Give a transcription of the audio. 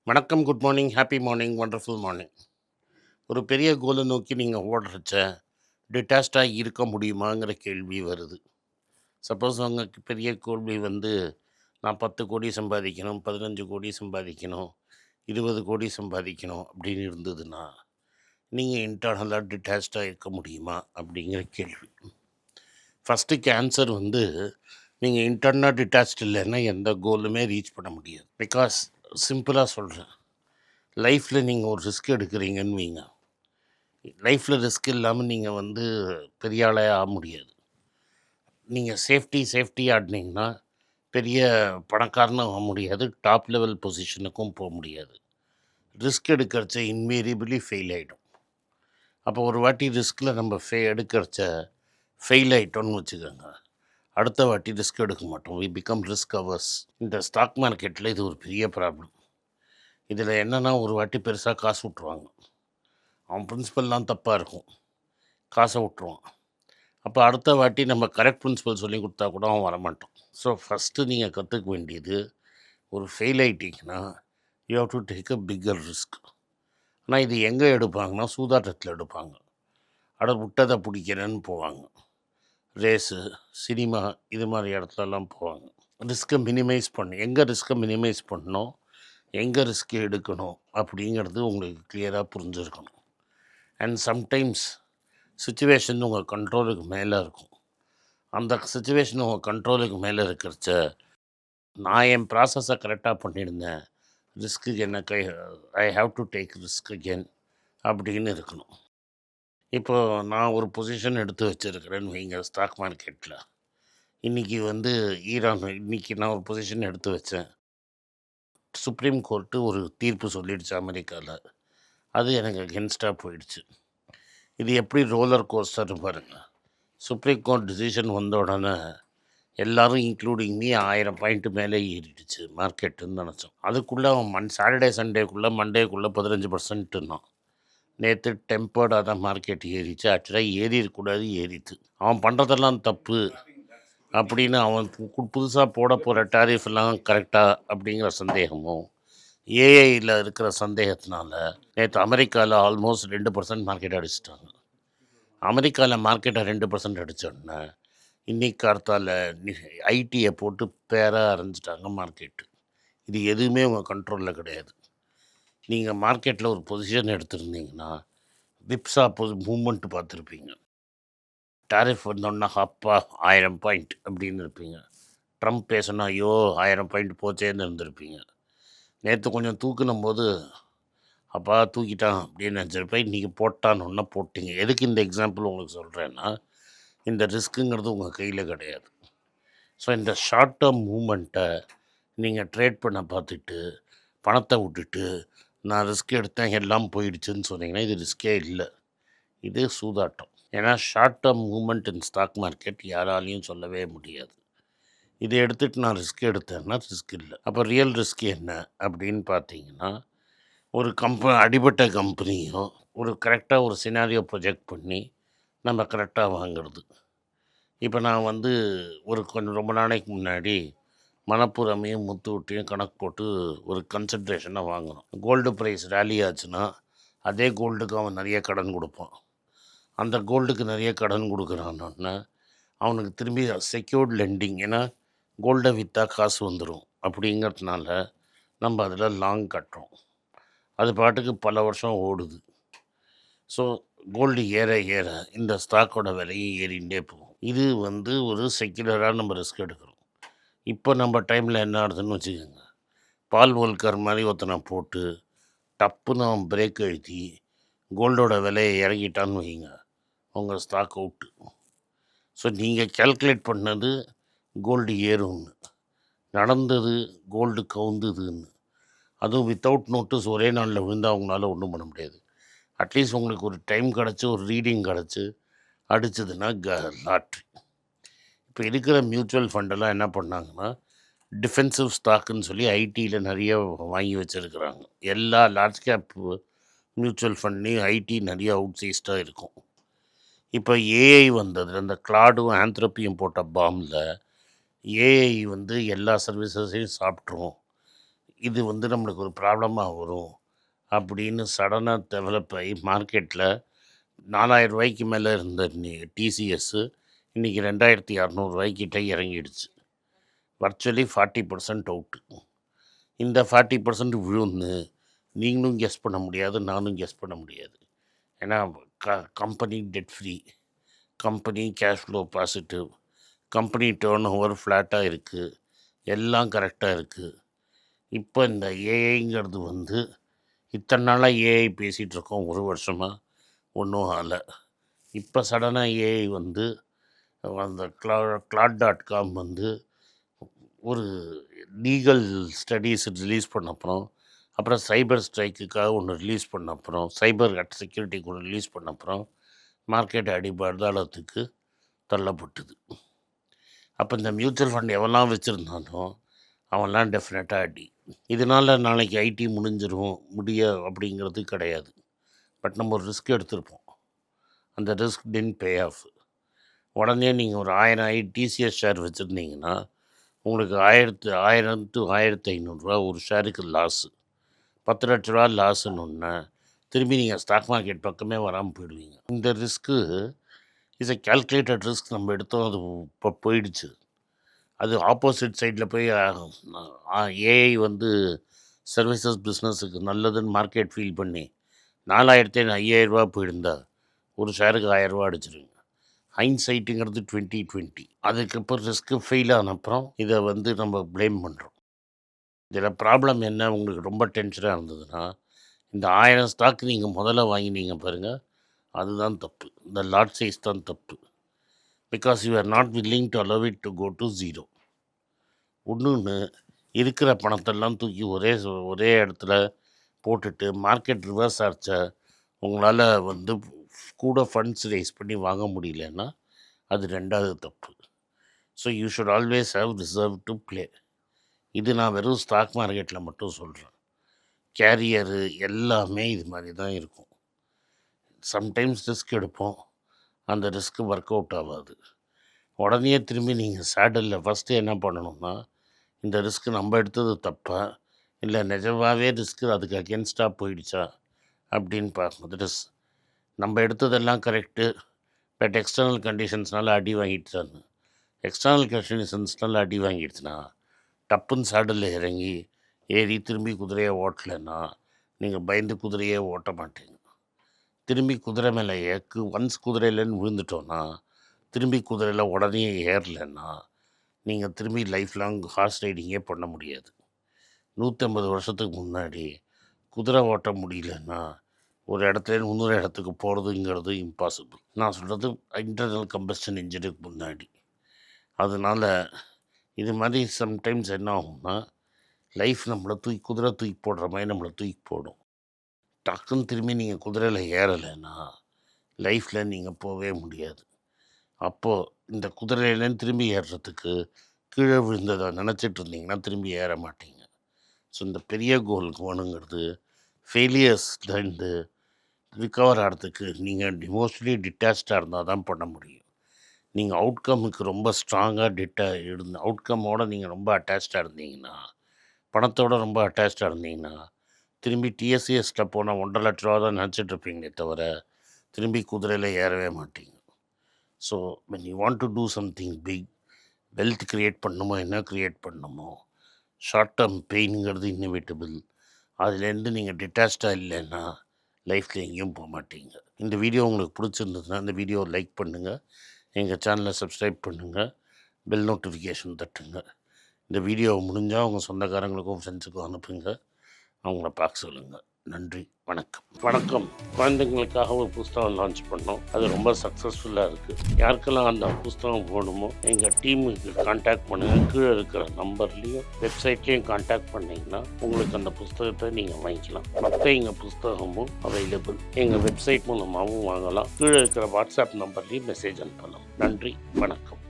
வணக்கம், good morning, happy morning, wonderful morning. ஒரு பெரிய கோலை நோக்கி நீங்கள் ஓடுறச்ச டிட்டாச்சாக இருக்க முடியுமாங்கிற கேள்வி வருது. சப்போஸ் உங்களுக்கு பெரிய கேள்வி நான் 10 கோடி சம்பாதிக்கணும், 15 கோடி சம்பாதிக்கணும், 20 கோடி சம்பாதிக்கணும் அப்படின்னு இருந்ததுன்னா நீங்கள் இன்டர்னலாக டிட்டாச்சாக இருக்க முடியுமா அப்படிங்கிற கேள்வி. ஃபஸ்ட்டுக்கு ஆன்சர் நீங்கள் இன்டர்னலாக டிட்டாச்ட் இல்லைன்னா எந்த கோலுமே ரீச் பண்ண முடியாது. பிகாஸ் சிம்பிளாக சொல்கிறேன், லைஃப்பில் நீங்கள் ஒரு ரிஸ்க் எடுக்கிறீங்கன்னு வைங்க. லைஃப்பில் ரிஸ்க் இல்லாமல் நீங்கள் பெரிய ஆளே ஆக முடியாது. நீங்கள் சேஃப்டி ஆடினீங்கன்னா பெரிய பணக்காரனும் ஆக முடியாது, டாப் லெவல் பொசிஷனுக்கும் போக முடியாது. ரிஸ்க் எடுக்கிறச்ச இன்வேரியபிளி ஃபெயில் ஆகிடும். அப்போ ஒரு வாட்டி ரிஸ்கில் நம்ம எடுக்கிறச்ச ஃபெயில் ஆகிட்டோன்னு வச்சுக்கோங்க, அடுத்த வாட்டி ரிஸ்க் எடுக்க மாட்டோம். We become risk averse. இந்த ஸ்டாக் மார்க்கெட்டில் இது ஒரு பெரிய ப்ராப்ளம். இதில் என்னென்னா, ஒரு வாட்டி பெருசாக காசு விட்ருவாங்க, அவன் பிரின்சிபல்லாம் தப்பாக இருக்கும், காசை விட்ருவான். அப்போ அடுத்த வாட்டி நம்ம கரெக்ட் பிரின்சிபல் சொல்லி கொடுத்தா கூட அவன் வரமாட்டான். ஸோ ஃபஸ்ட்டு நீங்கள் கற்றுக்க வேண்டியது, ஒரு ஃபெயில் ஆகிட்டிங்கன்னா you have to take a bigger risk. ஆனால் இது எங்கே எடுப்பாங்கன்னா, சூதாட்டத்தில் எடுப்பாங்க. விட்டதை பிடிக்கிறேன்னு போவாங்க, ரேஸு, சினிமா, இது மாதிரி இடத்துலலாம் போவாங்க. ரிஸ்க்கை மினிமைஸ் எங்கே ரிஸ்க்கை மினிமைஸ் பண்ணணும், எங்கே ரிஸ்க் எடுக்கணும் அப்படிங்கிறது உங்களுக்கு கிளியராக புரிஞ்சுருக்கணும். அண்ட் சம்டைம்ஸ் சுச்சுவேஷன் உங்கள் கண்ட்ரோலுக்கு மேலே இருக்கும். அந்த சுச்சுவேஷன் உங்கள் கண்ட்ரோலுக்கு மேலே இருக்கிறச்ச, நான் என் ப்ராசஸை கரெக்டாக பண்ணியிருந்தேன், risk I have to take risk again அப்படின்னு இருக்கணும். இப்போது நான் ஒரு பொசிஷன் எடுத்து வச்சுருக்கிறேன்னு வைங்க ஸ்டாக் மார்க்கெட்டில். இன்றைக்கி இன்றைக்கி நான் ஒரு பொசிஷன் எடுத்து வச்சேன். சுப்ரீம் கோர்ட்டு ஒரு தீர்ப்பு சொல்லிடுச்சு அமெரிக்காவில். அது எனக்கு அகென்ஸ்டாக போயிடுச்சு. இது எப்படி ரோலர் கோஸ்டர்னு பாருங்கள். சுப்ரீம் கோர்ட் டிசிஷன் வந்த உடனே எல்லோரும் இன்க்ளூடிங் மீ 1000 பாயிண்ட்டு மேலே ஏறிடுச்சு மார்க்கெட்டுன்னு நினச்சோம். அதுக்குள்ளே அவன் சாட்டர்டே சண்டேக்குள்ளே மண்டேக்குள்ளே 15%ன்னான். நேற்று டெம்பர்டாக தான் மார்க்கெட் ஏறிச்சு. ஆக்சுவலாக ஏறி இருக்கக்கூடாது, ஏறிச்சு. அவன் பண்ணுறதெல்லாம் தப்பு அப்படின்னு அவன் புதுசாக போட போகிற டாரிஃப்லாம் கரெக்டாக அப்படிங்கிற சந்தேகமும், ஏஐயில் இருக்கிற சந்தேகத்தினால நேற்று அமெரிக்காவில் ஆல்மோஸ்ட் 2% மார்க்கெட் அடிச்சிட்டாங்க. அமெரிக்காவில் மார்க்கெட்டை 2% அடித்தோடனே இன்றைக்கி கார்த்தால ஐடியை போட்டு பேராக அரைஞ்சிட்டாங்க மார்க்கெட்டு. இது எதுவுமே உங்கள் கண்ட்ரோலில் கிடையாது. நீங்கள் மார்க்கெட்டில் ஒரு பொசிஷன் எடுத்துருந்தீங்கன்னா விப்ஸா மூமெண்ட்டு பார்த்துருப்பீங்க. டாரிஃப் வந்தோன்னா அப்பா 1000 பாயிண்ட் அப்படின்னு இருப்பீங்க. ட்ரம்ப் பேசினா ஐயோ 1000 பாயிண்ட் போச்சேன்னு இருந்திருப்பீங்க. நேற்று கொஞ்சம் தூக்குனும் போது அப்பா தூக்கிட்டான் அப்படின்னு நினச்சிருப்பேன். இன்றைக்கி போட்டான்னு போட்டிங்க. எதுக்கு இந்த எக்ஸாம்பிள் உங்களுக்கு சொல்கிறேன்னா, இந்த ரிஸ்க்குங்கிறது உங்கள் கையில் கிடையாது. ஸோ இந்த ஷார்ட் டேர்ம் மூமெண்ட்டை நீங்கள் ட்ரேட் பண்ண பார்த்துட்டு பணத்தை விட்டுட்டு நான் ரிஸ்க் எடுத்தேன் எல்லாம் போயிடுச்சுன்னு சொன்னீங்கன்னா இது ரிஸ்கே இல்லை, இது சூதாட்டம். ஏன்னா short term moment in stock market யாராலையும் சொல்லவே முடியாது. இதை எடுத்துகிட்டு நான் ரிஸ்க் எடுத்தேன்னா ரிஸ்க் இல்லை. அப்போ ரியல் ரிஸ்க் என்ன அப்படின்னு பார்த்தீங்கன்னா, ஒரு அடிபட்ட கம்பெனியோ ஒரு கரெக்டாக ஒரு சினாரியோ ப்ரொஜெக்ட் பண்ணி நம்ம கரெக்டாக வாங்கிறது. இப்போ நான் ஒரு கொஞ்சம் ரொம்ப நாளைக்கு முன்னாடி மணப்புரமையும் முத்தூட்டையும் கணக்கு போட்டு ஒரு கன்சன்ட்ரேஷனை வாங்கணும். கோல்டு ப்ரைஸ் ரேலி ஆச்சுன்னா அதே கோல்டுக்கு அவன் நிறைய கடன் கொடுப்பான். அந்த கோல்டுக்கு நிறைய கடன் கொடுக்குறான்னொன்னே அவனுக்கு திரும்பி செக்யூர்ட் லெண்டிங், ஏன்னா கோல்டை விற்றா காசு வந்துடும் அப்படிங்கிறதுனால நம்ம அதில் லாங் கட்டுறோம். அது பாட்டுக்கு பல வருஷம் ஓடுது. ஸோ கோல்டு ஏற ஏற இந்த ஸ்டாக்கோட விலையும் ஏறிகிட்டே போகும். இது ஒரு செக்யூலராக நம்ம ரிஸ்க் எடுக்கிறோம். இப்போ நம்ம டைமில் என்ன ஆகுதுன்னு வச்சுக்கோங்க, பால் வோல்கர் மாதிரி ஒருத்தனை போட்டு டப்புன்னு அவன் பிரேக் அழுத்தி கோல்டோட விலையை இறங்கிட்டான்னு வைங்க, உங்கள் ஸ்டாக் அவுட்டு. ஸோ நீங்கள் கேல்குலேட் பண்ணது கோல்டு ஏறும்னு, நடந்தது கோல்டு கவுந்துதுன்னு. அதுவும் வித்தவுட் நோட்டீஸ் ஒரே நாளில் விழுந்தால் அவங்களால ஒன்றும் பண்ண முடியாது. அட்லீஸ்ட் உங்களுக்கு ஒரு டைம் கிடச்சி ஒரு ரீடிங் கிடச்சி அடிச்சதுன்னா லாட்ரி. இப்போ இருக்கிற மியூச்சுவல் ஃபண்டெல்லாம் என்ன பண்ணாங்கன்னா, டிஃபென்சிவ் ஸ்டாக்குன்னு சொல்லி ஐடியில் நிறைய வாங்கி வச்சுருக்குறாங்க. எல்லா லார்ஜ் கேப் மியூச்சுவல் ஃபண்ட்லேயும் ஐடி நிறைய அவுட் சைஸ்டாக இருக்கும். இப்போ ஏஐ வந்தது, அந்த கிளாடும் ஆந்த்ரோப்பியும் போட்ட பாம்பில் ஏஐ எல்லா சர்வீசஸையும் சாப்பிட்ரும், இது வந்து நம்மளுக்கு ஒரு ப்ராப்ளமாக வரும் அப்படின்னு சடனாக டெவலப் ஆகி மார்க்கெட்டில் ரூ. 4000 மேலே இருந்த டிசிஎஸ்ஸு இன்றைக்கி 2600 இறங்கிடுச்சு. Virtually 40% out. இந்த 40% விழுந்து நீங்களும் கெஸ் பண்ண முடியாது, நானும் கெஸ் பண்ண முடியாது. ஏன்னா company dead free, company cash flow positive, company turn over ஃப்ளாட்டாக இருக்குது, எல்லாம் கரெக்டாக இருக்குது. இப்போ இந்த ஏஐங்கிறது வந்து இத்தனை நாளாக ஏஐ பேசிகிட்ருக்கோம், ஒரு வருஷமாக ஒன்றும் ஆகலை. இப்போ சடனாக ஏஐ வந்து அந்த claude.com வந்து ஒரு லீகல் ஸ்டடீஸ் ரிலீஸ் பண்ண அப்புறம் சைபர் ஸ்ட்ரைக்குக்காக ஒன்று ரிலீஸ் பண்ண சைபர் செக்யூரிட்டிக்கு ஒன்று ரிலீஸ் பண்ண மார்க்கெட் பாதாளத்துக்கு தள்ளப்பட்டது. அப்போ இந்த மியூச்சுவல் ஃபண்ட் எவெல்லாம் வச்சுருந்தானோ அவன்லாம் டெஃபினட்டாக அடி. இதனால் நாளைக்கு ஐடி அப்படிங்கிறது கிடையாது. பட் நம்ம ஒரு ரிஸ்க் எடுத்திருப்போம். அந்த ரிஸ்க் பே ஆஃப். உடனே நீங்கள் ஒரு 1000 டிசிஎஸ் ஷேர் வச்சுருந்தீங்கன்னா உங்களுக்கு 1000 to 1500 ஒரு ஷேருக்கு லாஸு. 10 லட்ச ரூபா லாஸுன்னு திரும்பி நீங்கள் ஸ்டாக் மார்க்கெட் பக்கமே வராமல் போயிடுவீங்க. இந்த risk is a calculated risk. நம்ம எடுத்தோம், அது இப்போ போயிடுச்சு. அது ஆப்போசிட் சைடில் போய் ஏஐ வந்து சர்வீசஸ் பிஸ்னஸுக்கு நல்லதுன்னு மார்க்கெட் ஃபீல் பண்ணி 5000 போயிருந்தா ஒரு ஷேருக்கு 1000 அடிச்சிருங்க. ஹைன்சைட்டுங்கிறது 2020. அதுக்கப்புறம் ரிஸ்க்கு ஃபெயில் ஆன அப்புறம் இதை வந்து நம்ம ப்ளேம் பண்ணுறோம். இதில் ப்ராப்ளம் என்ன, உங்களுக்கு ரொம்ப டென்ஷனாக இருந்ததுன்னா இந்த 1000 ஸ்டாக் நீங்கள் முதல்ல வாங்கினீங்க பாருங்கள், அதுதான் தப்பு. இந்த லாட் சைஸ் தான் தப்பு. Because you are not willing to allow it to go to zero. ஒன்று இருக்கிற பணத்தெல்லாம் தூக்கி ஒரே இடத்துல போட்டுட்டு மார்க்கெட் ரிவர்ஸ் ஆச்சா உங்களால் வந்து கூட ஃபண்ட்ஸ் ரைஸ் பண்ணி வாங்க முடியலன்னா அது ரெண்டாவது தப்பு. So you should always have reserve to play. இது நான் வெறும் ஸ்டாக் மார்க்கெட்டில் மட்டும் சொல்கிறேன். கேரியரு எல்லாமே இது மாதிரி தான் இருக்கும். சம்டைம்ஸ் ரிஸ்க் எடுப்போம், அந்த ரிஸ்க்கு ஒர்க் அவுட் ஆகாது. உடனே திரும்பி நீங்கள் சேடலில் ஃபஸ்ட்டு என்ன பண்ணணும்னா, இந்த ரிஸ்க்கு நம்ம எடுத்தது தப்பா இல்லை நிஜமாகவே ரிஸ்க்கு அதுக்கு அகென்ஸ்டாக போயிடுச்சா அப்படின்னு பார்க்கணும். தட் இஸ் நம்ம எடுத்ததெல்லாம் கரெக்டு, பட் எக்ஸ்டர்னல் கண்டிஷன்ஸ்னால அடி வாங்கிடுச்சான்னு. எக்ஸ்டர்னல் கண்டிஷன்ஸ்னால அடி வாங்கிடுச்சுன்னா டப்புன்னு சேடலில் இறங்கி ஏறி திரும்பி குதிரையை ஓட்டலைன்னா நீங்கள் பயந்து குதிரையே ஓட்ட மாட்டீங்க. திரும்பி குதிரை மேலே ஒன்ஸ் குதிரையிலன்னு விழுந்துட்டோன்னா திரும்பி குதிரையில் உடனே ஏறலைன்னா நீங்கள் திரும்பி லைஃப் லாங் ஹார்ஸ் ரைடிங்கே பண்ண முடியாது. 150 வருஷத்துக்கு முன்னாடி குதிரை ஓட்ட முடியலன்னா ஒரு இடத்துலேருந்து இன்னொரு இடத்துக்கு போகிறதுங்கிறது இம்பாசிபிள். நான் சொல்கிறது இன்டர்னல் கம்பஸ்டன் இன்ஜினுக்கு முன்னாடி. அதனால் இது மாதிரி சம்டைம்ஸ் என்ன ஆகும்னா, லைஃப் நம்மளை குதிரை தூக்கி போடுற மாதிரி நம்மளை தூக்கி போடும். டக்குன்னு திரும்பி நீங்கள் குதிரையில் ஏறலைன்னா லைஃப்பில் நீங்கள் போகவே முடியாது. அப்போது இந்த குதிரையிலேருந்து திரும்பி ஏறுறதுக்கு கீழே விழுந்ததை நினச்சிட்டு இருந்தீங்கன்னா திரும்பி ஏற மாட்டீங்க. ஸோ இந்த பெரிய கோலுக்கு வேணுங்கிறது ஃபெயிலியர்ஸ்லேருந்து ரிகவர் ஆகிறதுக்கு நீங்கள் மோஸ்ட்லி டிட்டாச்சாக இருந்தால் தான் பண்ண முடியும். நீங்கள் அவுட்கமுக்கு ரொம்ப ஸ்ட்ராங்காக அவுட்கம்மோடு நீங்கள் ரொம்ப அட்டாச்சாக இருந்தீங்கன்னா, பணத்தோடு ரொம்ப அட்டாச்சாக இருந்தீங்கன்னா திரும்பி டிஎஸ்சிஎஸில் போனால் 1.5 லட்ச ரூபா தான் நினச்சிட்ருப்பீங்களே தவிர திரும்பி குதிரையில் ஏறவே மாட்டீங்க. So when you want to do something big, wealth create பண்ணணுமோ என்ன க்ரியேட் பண்ணணுமோ, ஷார்ட் டேர்ம் பெயினுங்கிறது இன்னோவேட்டபிள். அதுலேருந்து நீங்கள் டிட்டாச்சாக இல்லைன்னா லைஃப்பில் எங்கேயும் போக மாட்டீங்க. இந்த வீடியோ உங்களுக்கு பிடிச்சிருந்ததுன்னா இந்த வீடியோவை லைக் பண்ணுங்கள், எங்கள் சேனலை சப்ஸ்கிரைப் பண்ணுங்கள், பெல் நோட்டிஃபிகேஷன் தட்டுங்க. இந்த வீடியோவை முடிஞ்சால் உங்கள் சொந்தக்காரங்களுக்கும் ஃப்ரெண்ட்ஸுக்கும் அனுப்புங்க, அவங்கள பார்க்க சொல்லுங்கள். நன்றி, வணக்கம். வணக்கம். குழந்தைங்களுக்காக ஒரு புஸ்தகம் லான்ச் பண்ணோம், அது ரொம்ப சக்ஸஸ்ஃபுல்லாக இருக்குது. யாருக்கெல்லாம் அந்த புஸ்தகம் போகணுமோ எங்கள் டீமுக்கு கான்டாக்ட் பண்ணுங்கள். கீழே இருக்கிற நம்பர்லேயும் வெப்சைட்லேயும் கான்டாக்ட் பண்ணிங்கன்னா உங்களுக்கு அந்த புஸ்தகத்தை நீங்கள் வாங்கிக்கலாம். மற்ற எங்கள் புஸ்தகமும் அவைலபிள், எங்கள் வெப்சைட் மூலமாகவும் வாங்கலாம். கீழே இருக்கிற வாட்ஸ்அப் நம்பர்லேயும் மெசேஜ் அனுப்பலாம். நன்றி, வணக்கம்.